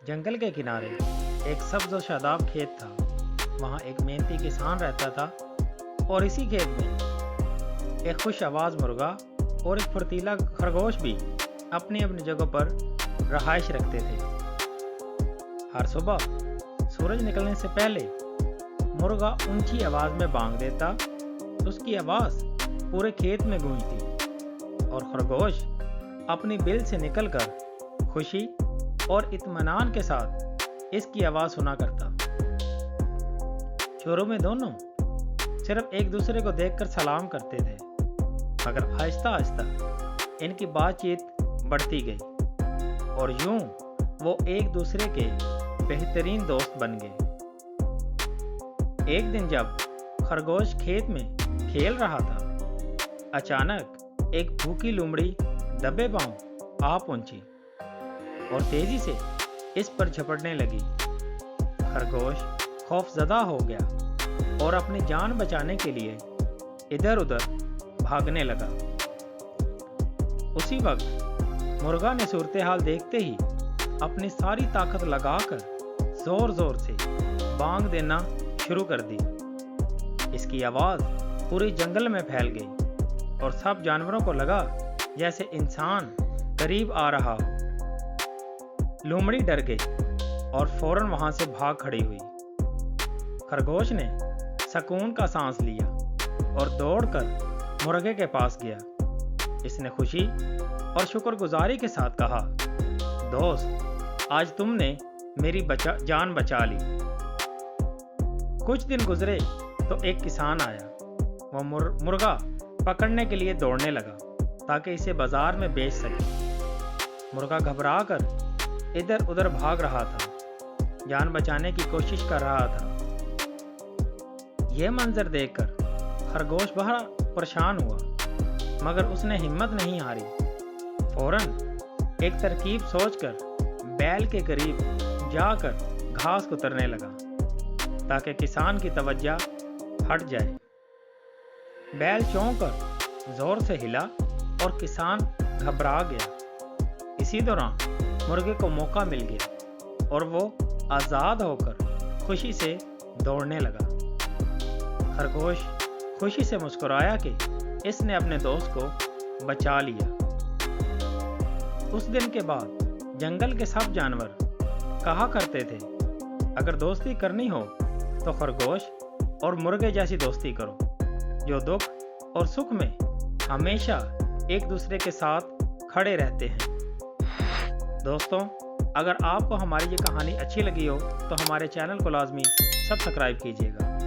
जंगल के किनारे एक सब्ज और शादाब खेत था। वहाँ एक मेहनती किसान रहता था और इसी खेत में एक खुश आवाज मुर्गा और एक फुर्तीला खरगोश भी अपनी अपनी जगह पर रहाइश रखते थे। हर सुबह सूरज निकलने से पहले मुर्गा ऊंची आवाज में बांग देता। उसकी आवाज पूरे खेत में गूंजती और खरगोश अपनी बिल से निकलकर खुशी और इत्मीनान के साथ इसकी आवाज सुना करता। शुरू में दोनों सिर्फ एक दूसरे को देखकर सलाम करते थे, मगर आहिस्ता आहिस्ता इनकी बातचीत बढ़ती गई और यूं वो एक दूसरे के बेहतरीन दोस्त बन गए। एक दिन जब खरगोश खेत में खेल रहा था, अचानक एक भूखी लोमड़ी दबे पांव आ पहुंची और तेजी से इस पर झपटने लगी। खरगोश खौफजदा हो गया और अपनी जान बचाने के लिए इधर उधर भागने लगा। उसी वक्त मुर्गा ने सूरत हाल देखते ही अपनी सारी ताकत लगाकर जोर जोर से बांग देना शुरू कर दी। इसकी आवाज पूरे जंगल में फैल गई और सब जानवरों को लगा जैसे इंसान करीब आ रहा हो। लोमड़ी डर गई और फौरन वहां से भाग खड़ी हुई। खरगोश ने सुकून का सांस लिया और दौड़कर मुर्गे के पास गया। इसने खुशी और शुक्रगुजारी के साथ कहा, दोस्त, आज तुमने मेरी जान बचा ली। कुछ दिन गुजरे तो एक किसान आया। वह मुर्गा पकड़ने के लिए दौड़ने लगा ताकि इसे बाजार में बेच सके। मुर्गा घबराकर इधर उधर भाग रहा था, जान बचाने की कोशिश कर रहा था। यह मंजर देखकर खरगोश बड़ा परेशान हुआ, मगर उसने हिम्मत नहीं हारी। फौरन एक तरकीब सोचकर बैल के करीब जाकर घास कुतरने लगा ताकि किसान की तवज्जो हट जाए। बैल चौंक कर जोर से हिला और किसान घबरा गया। इसी दौरान मुर्गे को मौका मिल गया और वो आज़ाद होकर खुशी से दौड़ने लगा। खरगोश खुशी से मुस्कुराया कि इसने अपने दोस्त को बचा लिया। उस दिन के बाद जंगल के सब जानवर कहा करते थे, अगर दोस्ती करनी हो तो खरगोश और मुर्गे जैसी दोस्ती करो, जो दुख और सुख में हमेशा एक दूसरे के साथ खड़े रहते हैं। दोस्तों, अगर आपको हमारी ये कहानी अच्छी लगी हो तो हमारे चैनल को लाजमी सब्सक्राइब कीजिएगा।